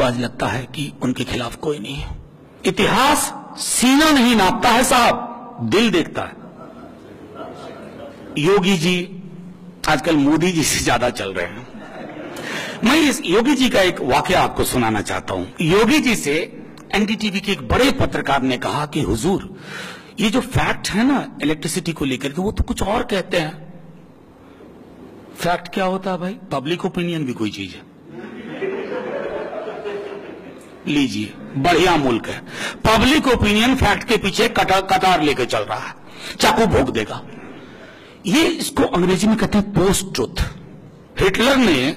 आज लगता है कि उनके खिलाफ कोई नहीं है। इतिहास सीना नहीं नापता है साहब, दिल देखता है। योगी जी आजकल मोदी जी से ज्यादा चल रहे हैं। मैं इस योगी जी का एक वाकया आपको सुनाना चाहता हूं। योगी जी से एनडीटीवी के एक बड़े पत्रकार ने कहा कि हुजूर, ये जो फैक्ट है ना इलेक्ट्रिसिटी को लेकर के, वो तो कुछ और कहते हैं। फैक्ट क्या होता है भाई? पब्लिक ओपिनियन भी कोई चीज है। लीजिए, बढ़िया मुल्क है, पब्लिक ओपिनियन फैक्ट के पीछे कतार लेकर चल रहा है, चाकू भोंक देगा। ये इसको अंग्रेजी में कहते हैं पोस्ट ट्रुथ। हिटलर ने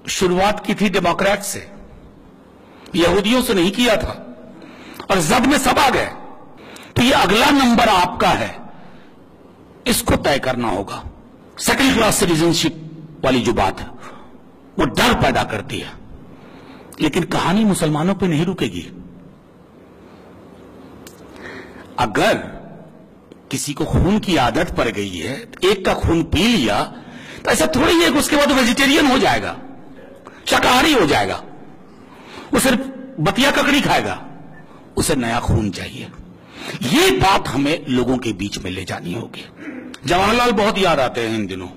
शुरुआत की थी डेमोक्रेट से, यहूदियों से नहीं किया था, और जद में सब आ गए। तो ये अगला नंबर आपका है, इसको तय करना होगा। सेकंड क्लास सिटीजनशिप वाली जो बात है वो डर पैदा करती है, लेकिन कहानी मुसलमानों पे नहीं रुकेगी। अगर किसी को खून की आदत पड़ गई है, एक का खून पी लिया, तो ऐसा थोड़ी है कि उसके बाद वेजिटेरियन हो जाएगा, शाकाहारी हो जाएगा, वो सिर्फ बतिया ककड़ी खाएगा। उसे नया खून चाहिए। ये बात हमें लोगों के बीच में ले जानी होगी। जवाहरलाल बहुत याद आते हैं इन दिनों।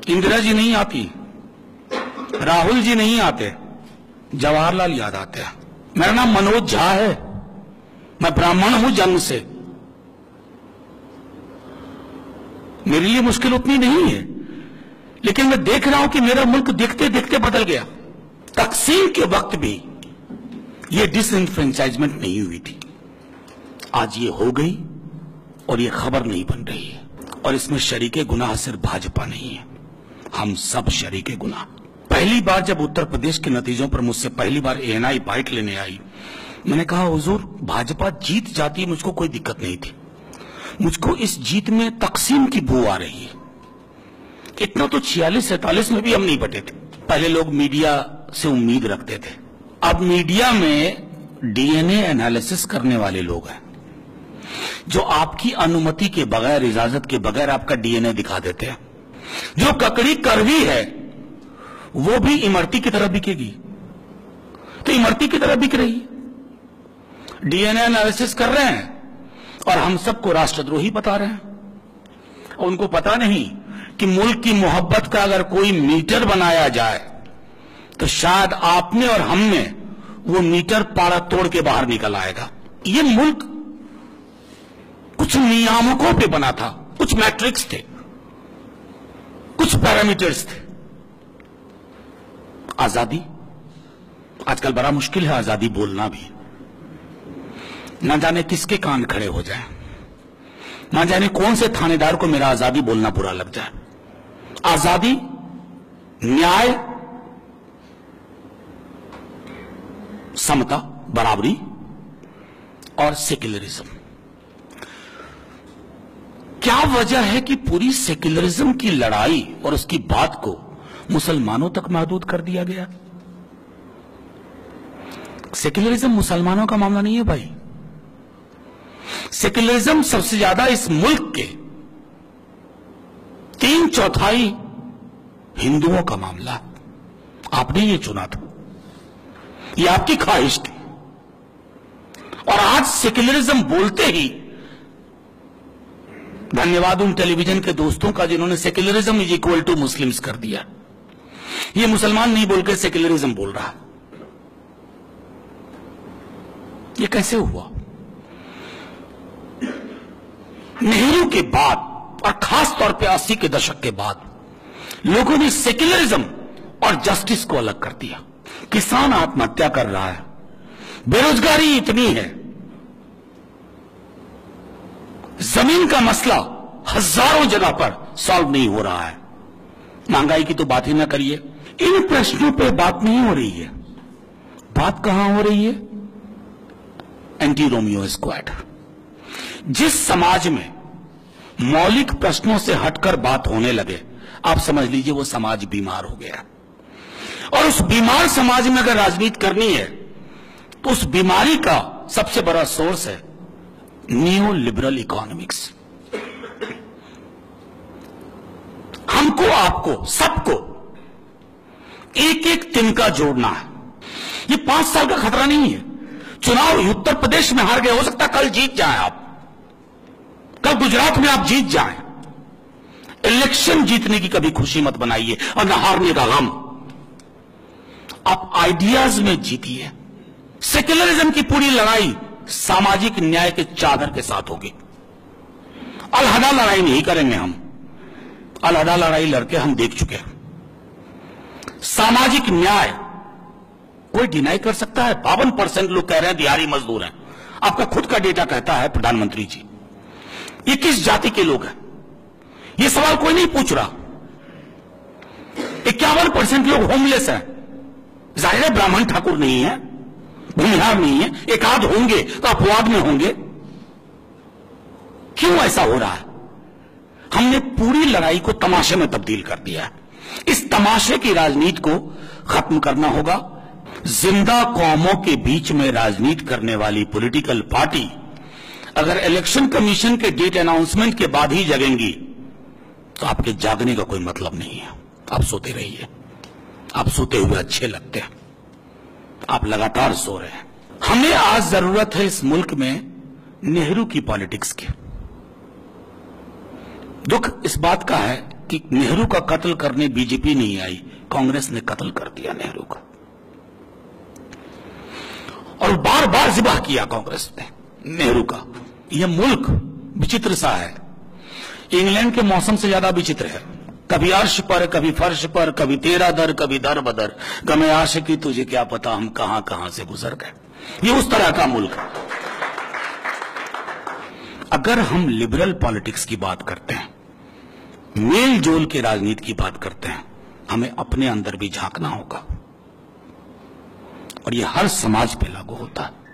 इंदिरा जी नहीं आती, राहुल जी नहीं आते, जवाहरलाल याद आते हैं। मेरा नाम मनोज झा है, मैं ब्राह्मण हूं जन्म से। मेरे लिए मुश्किल उतनी नहीं है, लेकिन मैं देख रहा हूं कि मेरा मुल्क देखते देखते बदल गया। तकसीम के वक्त भी ये डिसइंफ्रेंचाइजमेंट नहीं हुई थी, आज ये हो गई और ये खबर नहीं बन रही है। और इसमें शरीके गुनाह सिर्फ भाजपा नहीं है, हम सब शरीके गुनाह। पहली बार जब उत्तर प्रदेश के नतीजों पर मुझसे पहली बार एएनआई बाइट लेने आई, मैंने कहा हुजूर भाजपा जीत जाती है, मुझको कोई दिक्कत नहीं थी, मुझको इस जीत में तकसीम की बू आ रही है। इतना तो 46-47 में भी हम नहीं बटे थे। पहले लोग मीडिया से उम्मीद रखते थे, अब मीडिया में डीएनए एनालिसिस करने वाले लोग हैं जो आपकी अनुमति के बगैर, इजाजत के बगैर आपका डीएनए दिखा देते हैं। जो ककड़ी कड़वी है वो भी इमरती की तरह बिकेगी, तो इमरती की तरह बिक रही है। डीएनए एनालिसिस कर रहे हैं और हम सबको राष्ट्रद्रोही बता रहे हैं। और उनको पता नहीं कि मुल्क की मोहब्बत का अगर कोई मीटर बनाया जाए तो शायद आपने और हमने वो मीटर पारा तोड़ के बाहर निकल आएगा। ये मुल्क कुछ नियामकों पे बना था, कुछ मैट्रिक्स थे, कुछ पैरामीटर्स थे। आजादी आजकल बड़ा मुश्किल है, आजादी बोलना भी। ना जाने किसके कान खड़े हो जाए, ना जाने कौन से थानेदार को मेरा आजादी बोलना बुरा लग जाए। आजादी, न्याय, समता, बराबरी और सेक्युलरिज्म। क्या वजह है कि पूरी सेक्युलरिज्म की लड़ाई और उसकी बात को मुसलमानों तक महदूद कर दिया गया? सेक्युलरिज्म मुसलमानों का मामला नहीं है भाई। सेक्युलरिज्म सबसे ज्यादा इस मुल्क के 3/4 हिंदुओं का मामला। आपने ये चुना था, ये आपकी ख्वाहिश थी, और आज सेक्युलरिज्म बोलते ही धन्यवाद उन टेलीविजन के दोस्तों का जिन्होंने secularism is equal to Muslims कर दिया। ये मुसलमान नहीं बोलकर सेक्युलरिज्म बोल रहा। ये कैसे हुआ? नेहरू के बाद और खास तौर पे 80 के दशक के बाद लोगों ने सेक्युलरिज्म और जस्टिस को अलग कर दिया। किसान आत्महत्या कर रहा है, बेरोजगारी इतनी है, जमीन का मसला हजारों जगह पर सॉल्व नहीं हो रहा है, महंगाई की तो बात ही ना करिए। इन प्रश्नों पे बात नहीं हो रही है। बात कहां हो रही है? Anti Romeo squad. जिस समाज में मौलिक प्रश्नों से हटकर बात होने लगे, आप समझ लीजिए वो समाज बीमार हो गया। और उस बीमार समाज में अगर राजनीति करनी है तो उस बीमारी का सबसे बड़ा सोर्स है न्यू लिबरल इकोनॉमिक्स। हमको, आपको, सबको एक एक तिनका जोड़ना है। ये 5 साल का खतरा नहीं है। चुनाव उत्तर प्रदेश में हार गए, हो सकता है कल जीत जाए आप, कल गुजरात में आप जीत जाएं। इलेक्शन जीतने की कभी खुशी मत बनाइए और न हारने का गम। आप आइडियाज में जीतिए। सेक्युलरिज्म की पूरी लड़ाई सामाजिक न्याय के चादर के साथ होगी। अलहदा लड़ाई नहीं करेंगे हम, अलहदा लड़ाई लड़के हम देख चुके हैं। सामाजिक न्याय कोई डिनाई कर सकता है? 52% लोग कह रहे हैं दिहाड़ी मजदूर हैं। आपका खुद का डेटा कहता है प्रधानमंत्री जी। ये किस जाति के लोग हैं? ये सवाल कोई नहीं पूछ रहा। 51% लोग होमलेस हैं। जाहिर है ब्राह्मण ठाकुर नहीं है, भूमिहार नहीं है, एक आध होंगे तो अपवाद में होंगे। क्यों ऐसा हो रहा है? हमने पूरी लड़ाई को तमाशे में तब्दील कर दिया है। इस तमाशे की राजनीति को खत्म करना होगा। जिंदा कौमों के बीच में राजनीति करने वाली पॉलिटिकल पार्टी अगर इलेक्शन कमीशन के डेट अनाउंसमेंट के बाद ही जगेंगी तो आपके जागने का कोई मतलब नहीं है। आप सोते रहिए, आप सोते हुए अच्छे लगते हैं, आप लगातार सो रहे हैं। हमें आज जरूरत है इस मुल्क में नेहरू की पॉलिटिक्स की। दुख इस बात का है कि नेहरू का कत्ल करने बीजेपी नहीं आई, कांग्रेस ने कत्ल कर दिया नेहरू का, और बार बार जिबा किया कांग्रेस ने नेहरू का। यह मुल्क विचित्र सा है, इंग्लैंड के मौसम से ज्यादा विचित्र है। कभी अर्श पर, कभी फर्श पर, कभी तेरा दर, कभी दर बदर, गमे आशिकी तुझे क्या पता हम कहां कहां से गुजर गए। ये उस तरह का मुल्क है। अगर हम लिबरल पॉलिटिक्स की बात करते हैं, मेल जोल के राजनीति की बात करते हैं, हमें अपने अंदर भी झांकना होगा, और यह हर समाज पे लागू होता है।